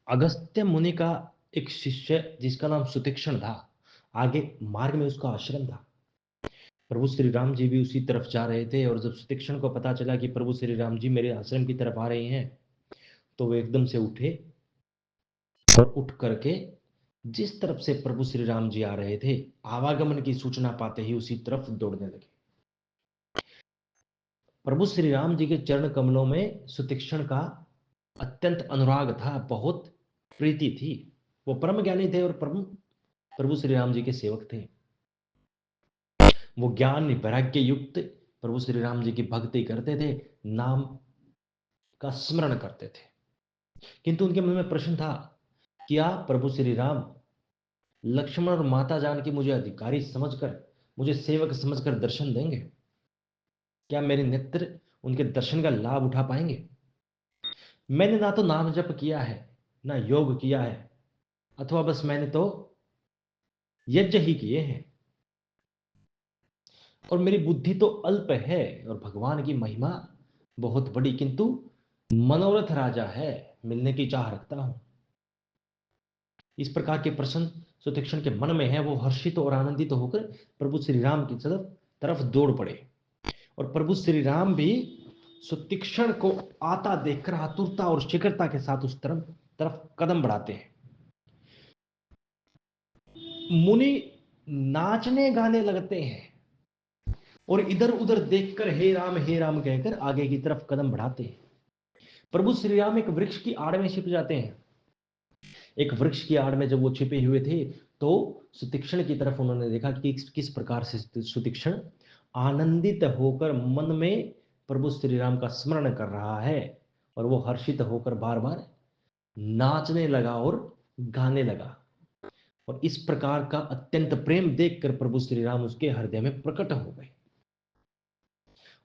अगस्त्य मुनि का एक शिष्य जिसका नाम सुतीक्षण था, आगे मार्ग में उसका आश्रम था। प्रभु श्री राम जी भी उसी तरफ जा रहे थे और जब सुतीक्षण को पता चला कि प्रभु श्री राम जी मेरे आश्रम की तरफ आ रहे हैं, तो वो एकदम से उठे और उठ करके जिस तरफ से प्रभु श्री राम जी आ रहे थे, आवागमन की सूचना पाते ही उसी तरफ दौड़ने लगे। प्रभु श्री राम जी के चरण कमलों में सुतीक्षण का अत्यंत अनुराग था, बहुत प्रीति थी। वो परम ज्ञानी थे और प्रभु प्रभु श्री राम जी के सेवक थे। वो ज्ञान वैराग्य युक्त प्रभु श्री राम जी की भक्ति करते थे, नाम का स्मरण करते थे। किंतु उनके मन में प्रश्न था, क्या प्रभु श्री राम लक्ष्मण और माता जानकी मुझे अधिकारी समझकर, मुझे सेवक समझकर दर्शन देंगे? क्या मेरे नेत्र उनके दर्शन का लाभ उठा पाएंगे? मैंने ना तो नाम जप किया है, ना योग किया है, अथवा बस मैंने तो यज्ञ ही किए हैं, और मेरी बुद्धि तो अल्प है, और भगवान की महिमा बहुत बड़ी, किंतु मनोरथ राजा है, मिलने की चाह रखता हूं। इस प्रकार के प्रश्न सुतीक्षण के मन में है। वो हर्षित और आनंदित होकर प्रभु श्री राम की तरफ दौड़ पड़े, और प्रभु श्री राम भी सुतीक्षण को आता देखकर आतुरता और शीघ्रता के साथ उस तरफ कदम बढ़ाते हैं। मुनि नाचने गाने लगते हैं और इधर उधर देखकर हे राम कहकर आगे की तरफ कदम बढ़ाते हैं। प्रभु श्री राम एक वृक्ष की आड़ में छिप जाते हैं। एक वृक्ष की आड़ में जब वो छिपे हुए थे, तो सुतीक्षण की तरफ उन्होंने देखा कि किस प्रकार से सुतीक्षण आनंदित होकर मन में प्रभु श्री राम का स्मरण कर रहा है, और वो हर्षित होकर बार बार नाचने लगा और गाने लगा। और इस प्रकार का अत्यंत प्रेम देखकर प्रभु श्री राम उसके हृदय में प्रकट हो गए।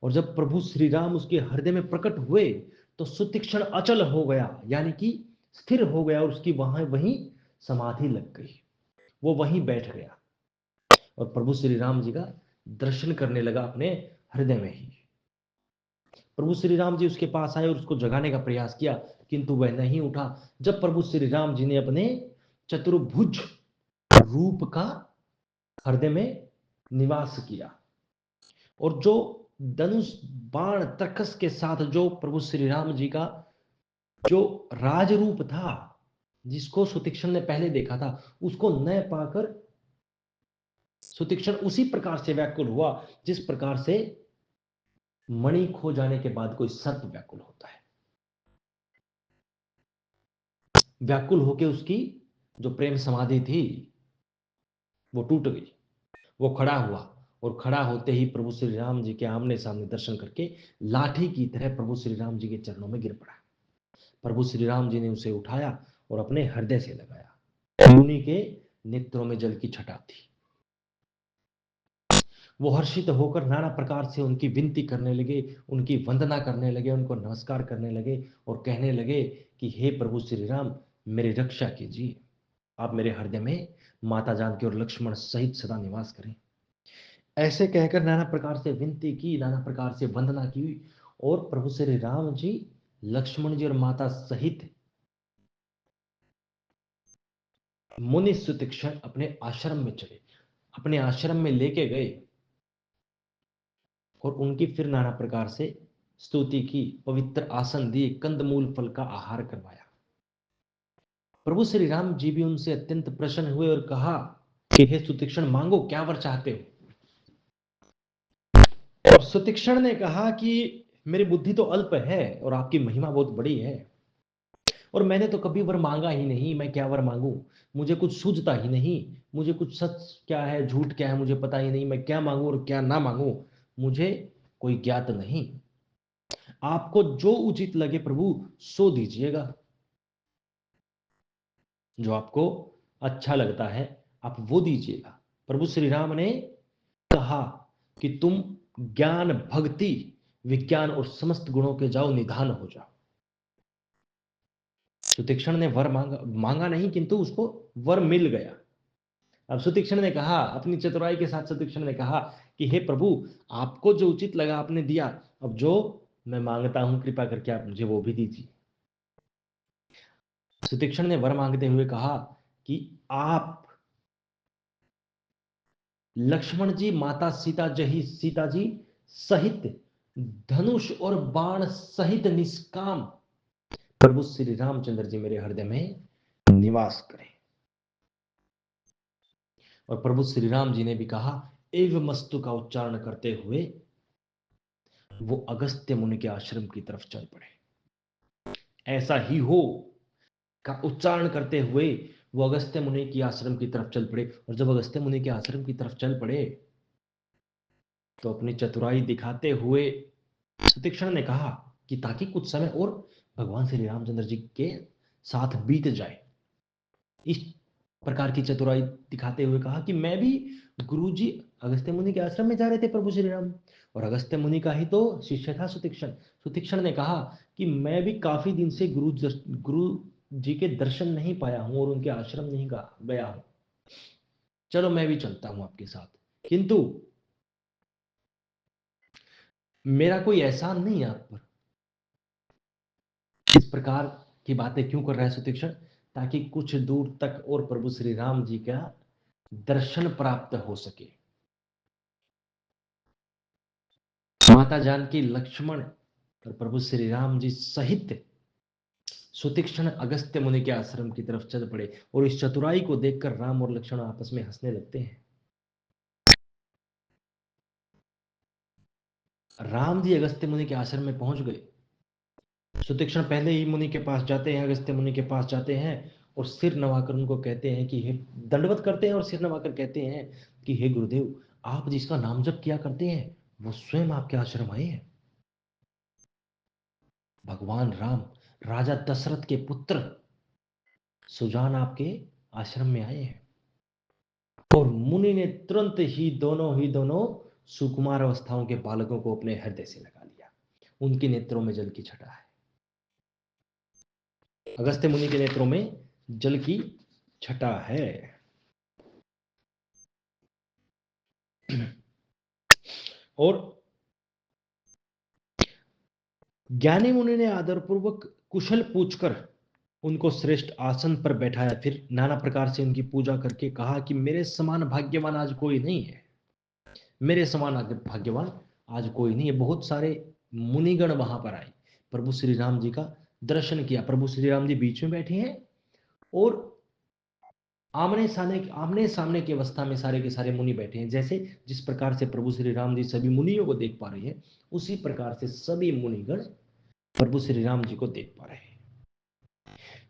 और जब प्रभु श्री राम उसके हृदय में प्रकट हुए, तो सुतीक्षण अचल हो गया, यानी कि स्थिर हो गया, और उसकी वहीं समाधि लग गई। वो वहीं बैठ गया और प्रभु श्री राम जी का दर्शन करने लगा अपने हृदय में ही। प्रभु श्री राम जी उसके पास आए और उसको जगाने का प्रयास किया, किंतु वह नहीं उठा। जब प्रभु श्री राम जी ने अपने चतुर्भुज रूप का हृदय में निवास किया, और जो धनुष बाण तर्कस के साथ जो प्रभु श्री राम जी का जो राजरूप था, जिसको सुतीक्षण ने पहले देखा था, उसको न पाकर सुतीक्षण उसी प्रकार से व्याकुल हुआ जिस प्रकार से मणि खो जाने के बाद कोई सर्प व्याकुल होता है। व्याकुल होकर उसकी जो प्रेम समाधि थी वो टूट गई। वो खड़ा हुआ, और खड़ा होते ही प्रभु श्री राम जी के आमने सामने दर्शन करके लाठी की तरह प्रभु श्री राम जी के चरणों में गिर पड़ा। प्रभु श्री राम जी ने उसे उठाया और अपने हृदय से लगाया। मुनि के नेत्रों में जल की छटा थी। वो हर्षित होकर नाना प्रकार से उनकी विनती करने लगे, उनकी वंदना करने लगे, उनको नमस्कार करने लगे, और कहने लगे कि हे प्रभु श्री राम, मेरी रक्षा कीजिए। आप मेरे हृदय में माता जानकी और लक्ष्मण सहित सदा निवास करें। ऐसे कहकर नाना प्रकार से विनती की, नाना प्रकार से वंदना की, और प्रभु श्री राम जी लक्ष्मण जी और माता सहित मुनि सुतीक्षण अपने आश्रम में चले, अपने आश्रम में लेके गए, और उनकी फिर नाना प्रकार से स्तुति की, पवित्र आसन दिए, कंदमूल फल का आहार करवाया। प्रभु श्री राम जी भी उनसे अत्यंत प्रसन्न हुए और कहा कि हे सुतीक्षण, मांगो, क्या वर चाहते हो? और सुतीक्षण ने कहा कि मेरी बुद्धि तो अल्प है और आपकी महिमा बहुत बड़ी है, और मैंने तो कभी वर मांगा ही नहीं। मैं क्या वर मांगू? मुझे कुछ सूझता ही नहीं। मुझे कुछ सच क्या है, झूठ क्या है, मुझे पता ही नहीं। मैं क्या मांगू और क्या ना मांगू, मुझे कोई ज्ञात नहीं। आपको जो उचित लगे प्रभु, सो दीजिएगा। जो आपको अच्छा लगता है आप वो दीजिएगा। प्रभु श्री राम ने कहा कि तुम ज्ञान, भक्ति, विज्ञान और समस्त गुणों के जाओ, निधान हो जाओ। सुतीक्षण ने वर मांगा नहीं, किंतु उसको वर मिल गया। अब सुतीक्षण ने कहा, अपनी चतुराई के साथ सुतीक्षण ने कहा कि हे प्रभु, आपको जो उचित लगा आपने दिया, अब जो मैं मांगता हूं कृपा करके आप मुझे वो भी दीजिए। सुतीक्षण ने वर मांगते हुए कहा कि आप लक्ष्मण जी, माता सीता जी सहित, धनुष और बाण सहित निष्काम प्रभु श्री रामचंद्र जी मेरे हृदय में निवास करें। और प्रभु श्री राम जी ने भी कहा, एव मस्तु का उच्चारण करते हुए वो अगस्त्य मुनि के आश्रम की तरफ चल पड़े। ऐसा ही हो का उच्चारण करते हुए वो अगस्त्य मुनि की आश्रम की तरफ चल पड़े। और जब अगस्त्य मुनि के आश्रम की तरफ चल पड़े तो अपनी चतुराई दिखाते हुए सुतीक्षण ने कहा कि ताकि कुछ समय और भगवान श्री रामचंद्र जी के साथ बीत जाए। इस प्रकार की चतुराई दिखाते हुए कहा कि मैं भी गुरुजी अगस्त्य मुनि के आश्रम में जा रहे थे प्रभु श्री राम, और अगस्त्य मुनि का ही तो शिष्य था सुतीक्षण। सुतीक्षण ने कहा कि मैं भी काफी दिन से गुरु जी के दर्शन नहीं पाया हूं और उनके आश्रम नहीं गया हूं, चलो मैं भी चलता हूं आपके साथ, किंतु मेरा कोई एहसान नहीं है आप पर। इस प्रकार की बातें क्यों कर रहा है सुतीक्षण? ताकि कुछ दूर तक और प्रभु श्री राम जी का दर्शन प्राप्त हो सके। माता जानकी, लक्ष्मण और प्रभु श्री राम जी सहित सुतीक्षण अगस्त्य मुनि के आश्रम की तरफ चल पड़े। और इस चतुराई को देखकर राम और लक्ष्मण आपस में हंसने लगते हैं। राम जी अगस्त्य मुनि के आश्रम में पहुंच गए। सुतीक्षण पहले ही मुनि के पास जाते हैं, अगस्त्य मुनि के पास जाते हैं और सिर नवाकर उनको कहते हैं कि हे, दंडवत करते हैं और सिर नवाकर कहते हैं कि हे गुरुदेव, आप जिसका नाम जप किया करते हैं वो स्वयं आपके आश्रम आए हैं। भगवान राम, राजा दशरथ के पुत्र सुजान आपके आश्रम में आए हैं। और मुनि ने तुरंत ही दोनों सुकुमार अवस्थाओं के बालकों को अपने हृदय से लगा लिया। उनके नेत्रों में जल की छटा है। अगस्त्य मुनि के नेत्रों में जल की छटा है। और ज्ञानी मुनि ने आदरपूर्वक कुशल पूछकर उनको श्रेष्ठ आसन पर बैठाया। फिर नाना प्रकार से उनकी पूजा करके कहा कि मेरे समान भाग्यवान आज कोई नहीं है, मेरे समान भाग्यवान आज कोई नहीं है। बहुत सारे मुनिगण वहां पर आए, प्रभु श्री राम जी का दर्शन किया। प्रभु श्री राम जी बीच में बैठे हैं और आमने सामने की अवस्था में सारे के सारे मुनि बैठे हैं। जैसे जिस प्रकार से प्रभु श्री राम जी सभी मुनियों को देख पा रहे हैं, उसी प्रकार से सभी मुनिगण प्रभु श्री राम जी को देख पा रहे हैं।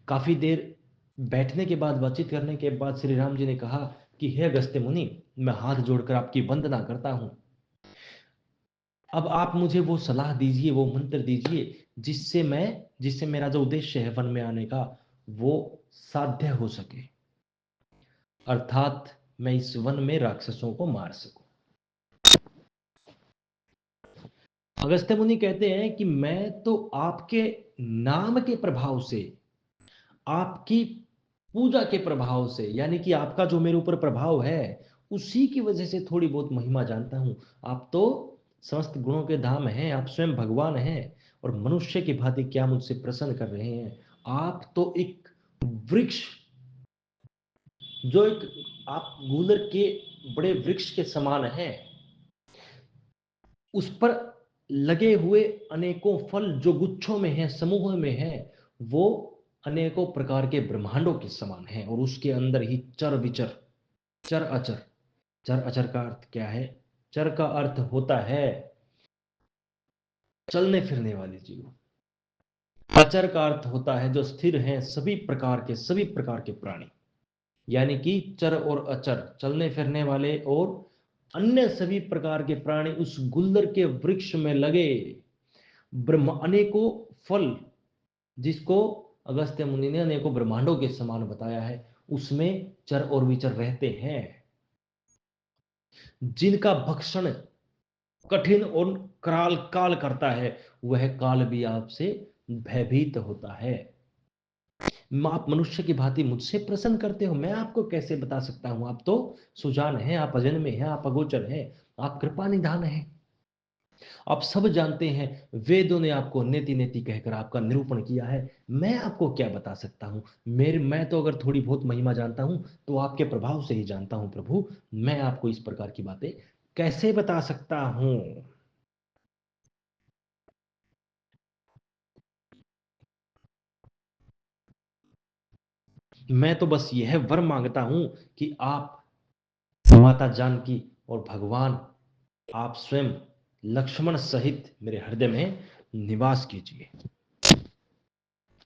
काफी देर बैठने के बाद, बातचीत करने के बाद श्री राम जी ने कहा कि हे अगस्त्य मुनि, मैं हाथ जोड़कर आपकी वंदना करता हूं। अब आप मुझे वो सलाह दीजिए, वो मंत्र दीजिए जिससे मेरा जो उद्देश्य है वन में आने का वो साध्य हो सके, अर्थात मैं इस वन में राक्षसों को मार सकूं। अगस्त्य मुनि कहते हैं कि मैं तो आपके नाम के प्रभाव से, आपकी पूजा के प्रभाव से, यानी कि आपका जो मेरे ऊपर प्रभाव है उसी की वजह से थोड़ी बहुत महिमा जानता हूं। आप तो समस्त गुणों के धाम हैं, आप स्वयं भगवान हैं और मनुष्य की भांति क्या मुझसे प्रसन्न कर रहे हैं? आप तो एक वृक्ष, जो एक आप गूलर के बड़े वृक्ष के समान हैं, उस पर लगे हुए अनेकों फल जो गुच्छों में हैं, समूह में हैं, वो अनेकों प्रकार के ब्रह्मांडों के समान हैं। और उसके अंदर ही चर विचर, चर अचर, चर अचर का अर्थ क्या है? चर का अर्थ होता है चलने फिरने वाले जीव। अचर का अर्थ होता है जो स्थिर हैं, सभी प्रकार के प्राणी, यानी कि चर और अचर, चलने फिरने वाले और अन्य सभी प्रकार के प्राणी उस गुल्लर के वृक्ष में लगे। ब्रह्म अनेकों फल, जिसको अगस्त्य मुनि ने अनेकों ब्रह्मांडों के समान बताया है, उसमें चर और विचर रहते हैं, जिनका भक्षण कठिन और कराल काल करता है। वह काल भी आपसे भयभीत होता है। आप मनुष्य की भांति मुझसे प्रसन्न करते हो, मैं आपको कैसे बता सकता हूं? आप तो सुजान हैं, आप अजन्मे हैं, आप अगोचर हैं, आप कृपा निधान हैं। आप सब जानते हैं, वेदों ने आपको नेति नेति कहकर आपका निरूपण किया है। मैं आपको क्या बता सकता हूँ? मैं तो अगर थोड़ी बहुत महिमा जानता हूँ तो आपके प्रभाव से ही जानता हूँ प्रभु। मैं आपको इस प्रकार की बातें कैसे बता सकता हूँ? मैं तो बस यह वर मांगता हूँ कि आप माता जानकी और भगवान, आप स्वयं लक्ष्मण सहित मेरे हृदय में निवास कीजिए।